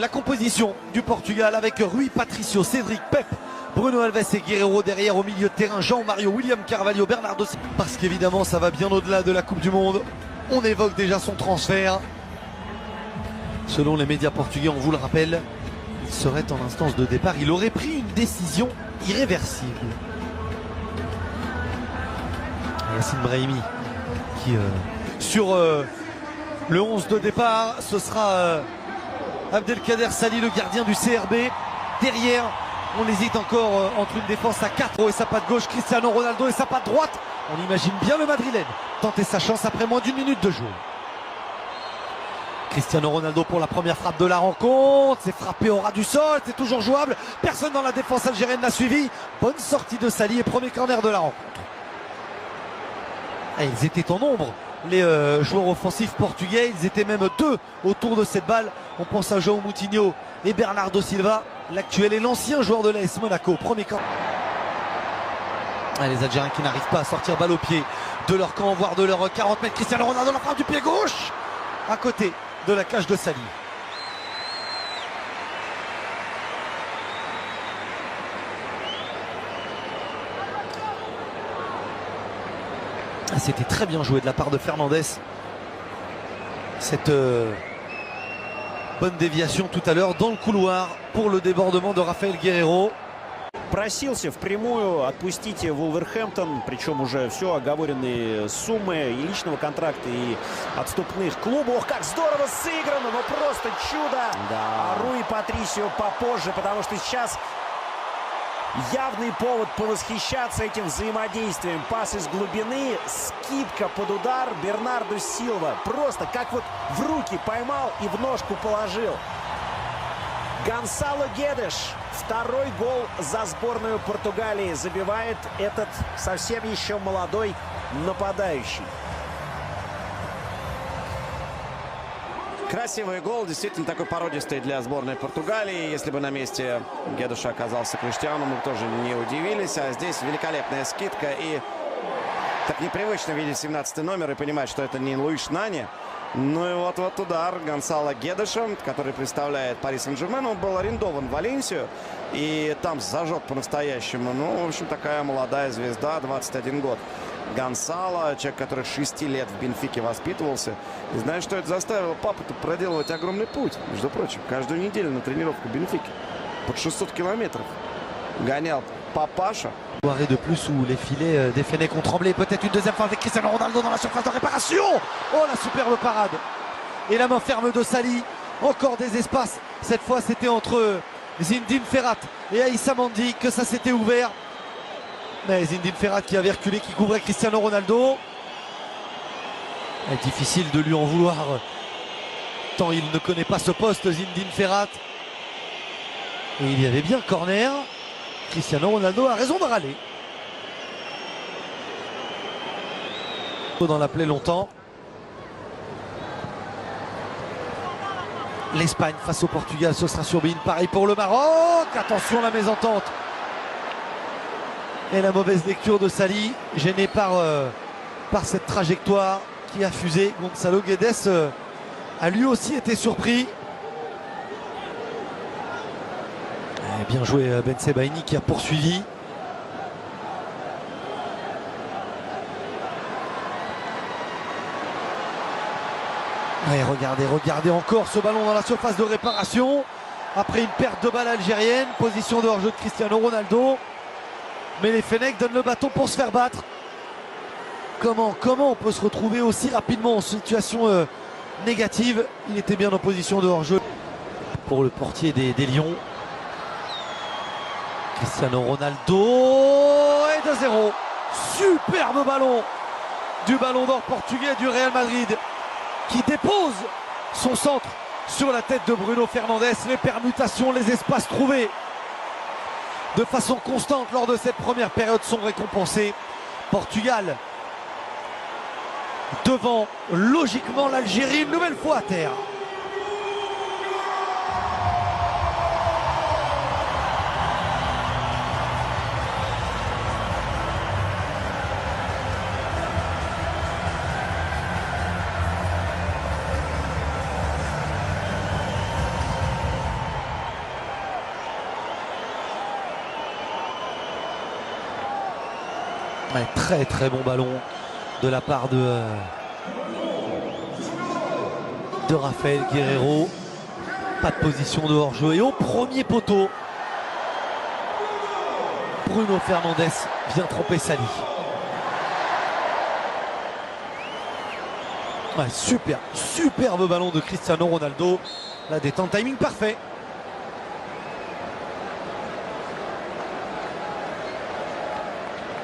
la composition du Portugal avec Rui Patricio, Cédric, Pep, Bruno Alves et Guerreiro derrière au milieu de terrain, Jean-Mario, William Carvalho, Bernardo. Parce qu'évidemment ça va bien au-delà de la Coupe du Monde. On évoque déjà son transfert. Selon les médias portugais, on vous le rappelle, il serait en instance de départ. Il aurait pris une décision irréversible. Yassine Brahimi qui sur le 11 de départ, ce sera Abdelkader Sali, le gardien du CRB. Derrière, on hésite encore entre une défense à 4 et sa patte gauche, Cristiano Ronaldo et sa patte droite. On imagine bien le madrilène tenter sa chance après moins d'une minute de jeu. Cristiano Ronaldo pour la première frappe de la rencontre. C'est frappé au ras du sol, c'est toujours jouable. Personne dans la défense algérienne n'a suivi. Bonne sortie de Sali et premier corner de la rencontre. Et ils étaient en nombre, les joueurs offensifs portugais. Ils étaient même deux autour de cette balle. On pense à João Moutinho et Bernardo Silva, l'actuel et l'ancien joueur de l'AS Monaco. Premier camp. Les Algériens qui n'arrivent pas à sortir balle au pied de leur camp, voire de leur 40 mètres. Cristiano Ronaldo, la frappe du pied gauche à côté de la cage de Sali. C'était très bien joué de la part de Fernandez. Cette bonne déviation tout à l'heure dans le couloir pour le débordement de Raphaël Guerreiro. Просился впрямую отпустить Вулверхэмптон, причем уже все оговоренные суммы и личного контракта, и отступных клубов. Ох, как здорово сыграно, ну просто чудо! Да. А Руи Патрисио попозже, потому что сейчас явный повод повосхищаться этим взаимодействием. Пас из глубины, скидка под удар, Бернарду Силва. Просто как вот в руки поймал и в ножку положил. Гонсало Гедеш. Второй гол за сборную Португалии забивает этот совсем еще молодой нападающий. Красивый гол, действительно такой породистый для сборной Португалии. Если бы на месте Гедеша оказался Криштиану, мы бы тоже не удивились. А здесь великолепная скидка. И так непривычно видеть 17-й номер и понимать, что это не Луиш Нани. Ну и вот удар Гонсало Гедеша, который представляет Пари Сен-Жермен. Он был арендован в Валенсию и там зажег по-настоящему. Ну, в общем, такая молодая звезда, 21 год. Гонсало, человек, который 6 лет в Бенфике воспитывался. И знаешь, что это заставило папу-то проделывать огромный путь. Между прочим, каждую неделю на тренировку Бенфики. Под 600 километров гонял папаша. Soirée de plus où les filets des Fennecs ont tremblé. Peut-être une deuxième fois avec Cristiano Ronaldo dans la surface de réparation. Oh, la superbe parade. Et la main ferme de Sali. Encore des espaces. Cette fois, c'était entre Zinedine Ferrat et Aïssa Mandi que ça s'était ouvert. Mais Zinedine Ferrat qui avait reculé, qui couvrait Cristiano Ronaldo. Difficile de lui en vouloir tant il ne connaît pas ce poste, Zinedine Ferrat. Et il y avait bien corner. Cristiano Ronaldo a raison de râler. Dans la plaie longtemps. L'Espagne face au Portugal, ce sera sur Bein. Pareil pour le Maroc. Attention la mésentente. Et la mauvaise lecture de Sali, gêné par cette trajectoire qui a fusé. Gonçalo Guedes a lui aussi été surpris. Bien joué Ben Sebaini qui a poursuivi. Allez, regardez encore ce ballon dans la surface de réparation. Après une perte de balle algérienne, position de hors-jeu de Cristiano Ronaldo. Mais les Fennecs donnent le bâton pour se faire battre. Comment on peut se retrouver aussi rapidement en situation négative? Il était bien en position de hors-jeu pour le portier des Lions. Cristiano Ronaldo et 2-0. Superbe ballon du ballon d'or portugais du Real Madrid qui dépose son centre sur la tête de Bruno Fernandes. Les permutations, les espaces trouvés de façon constante lors de cette première période sont récompensés. Portugal devant logiquement l'Algérie une nouvelle fois à terre. Ouais, très très bon ballon de la part de Rafael Guerreiro. Pas de position de hors-jeu et au premier poteau, Bruno Fernandes vient tromper Sali. Ouais, superbe ballon de Cristiano Ronaldo. La détente, timing parfait.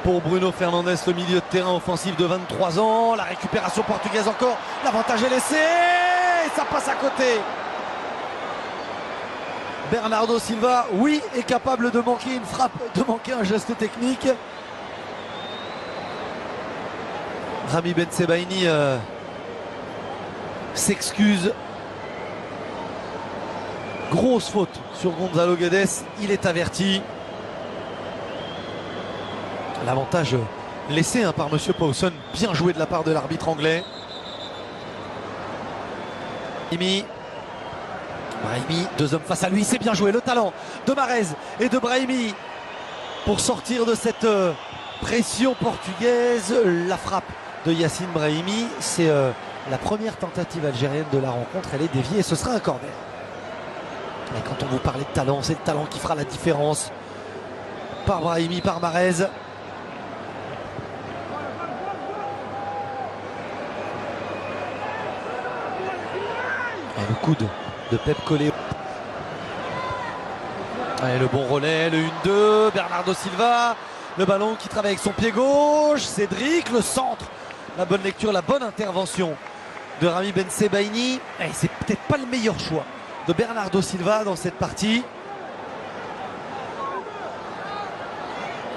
Pour Bruno Fernandes, le milieu de terrain offensif de 23 ans. La récupération portugaise encore. L'avantage est laissé. Et ça passe à côté. Bernardo Silva, oui, est capable de manquer une frappe, de manquer un geste technique. Rami Bensebaini s'excuse. Grosse faute sur Gonzalo Guedes. Il est averti. L'avantage laissé par Monsieur Pawson. Bien joué de la part de l'arbitre anglais. Brahimi, deux hommes face à lui, c'est bien joué. Le talent de Mahrez et de Brahimi pour sortir de cette pression portugaise. La frappe de Yacine Brahimi, c'est la première tentative algérienne de la rencontre. Elle est déviée et ce sera un corner. Et quand on vous parlait de talent, c'est le talent qui fera la différence. Par Brahimi, par Mahrez. Et le coude de Pep Collé. Et le bon relais, le 1-2, Bernardo Silva. Le ballon qui travaille avec son pied gauche. Cédric, le centre. La bonne lecture, la bonne intervention de Rami Bensebaini. Et c'est peut-être pas le meilleur choix de Bernardo Silva dans cette partie.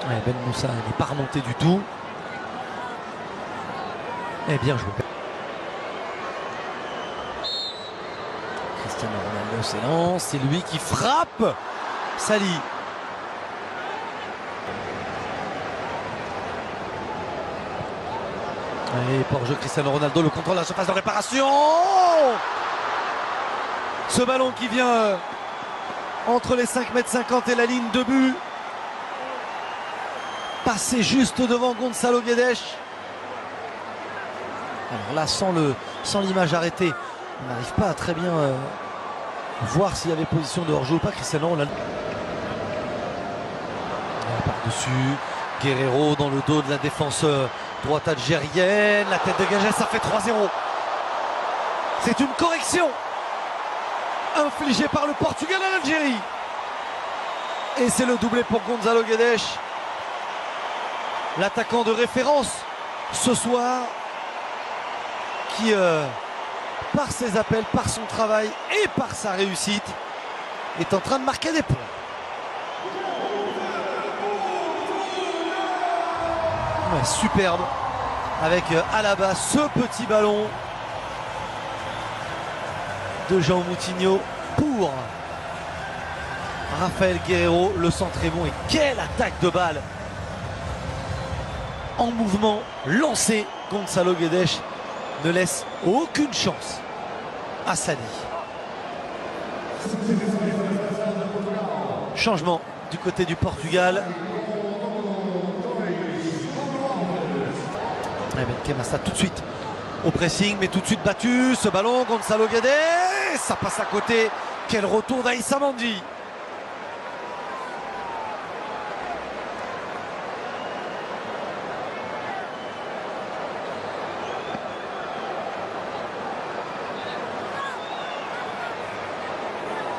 Ben Moussa n'est pas remonté du tout. Et bien joué. Cristiano Ronaldo s'élance, c'est lui qui frappe. Sali. Et pour jeu Cristiano Ronaldo, le contrôle de la surface de réparation. Ce ballon qui vient entre les 5,50 m et la ligne de but. Passé juste devant Gonzalo Guedes. Alors là, sans l'image arrêtée, on n'arrive pas à très bien voir s'il y avait position de hors-jeu ou pas. Cristiano Ronaldo. Par-dessus, Guerreiro dans le dos de la défense droite algérienne. La tête dégagée, ça fait 3-0. C'est une correction infligée par le Portugal à l'Algérie. Et c'est le doublé pour Gonzalo Guedes. L'attaquant de référence ce soir qui, par ses appels, par son travail et par sa réussite, est en train de marquer des points. Ouais, superbe avec Alaba, ce petit ballon de Jean Moutinho pour Rafael Guerreiro. Le centre est bon et quelle attaque de balle en mouvement, lancé. Gonzalo Guedes ne laisse aucune chance à Sali. Changement du côté du Portugal. Benkhemassa tout de suite au pressing, mais tout de suite battu. Ce ballon, Gonzalo Guedes, ça passe à côté. Quel retour d'Aïssa Mandi.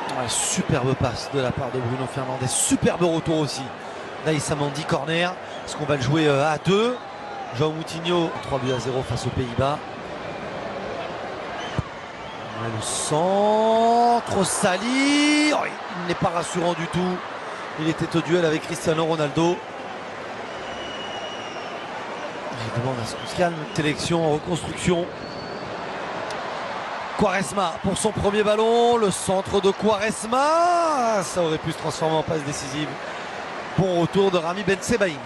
Ouais, superbe passe de la part de Bruno Fernandes. Superbe retour aussi d'Aïssa Mandi, corner. Est-ce qu'on va le jouer à 2? João Moutinho, 3-0 face aux Pays-Bas. Le centre, Sali. Oh, il n'est pas rassurant du tout. Il était au duel avec Cristiano Ronaldo. Il demande à ce qu'on se calme. Sélection en reconstruction. Quaresma pour son premier ballon. Le centre de Quaresma. Ça aurait pu se transformer en passe décisive. Bon retour de Rami Bensebaini.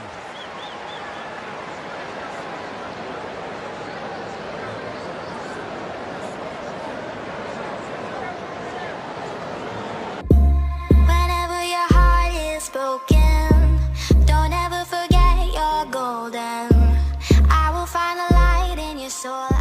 Broken, don't ever forget your golden so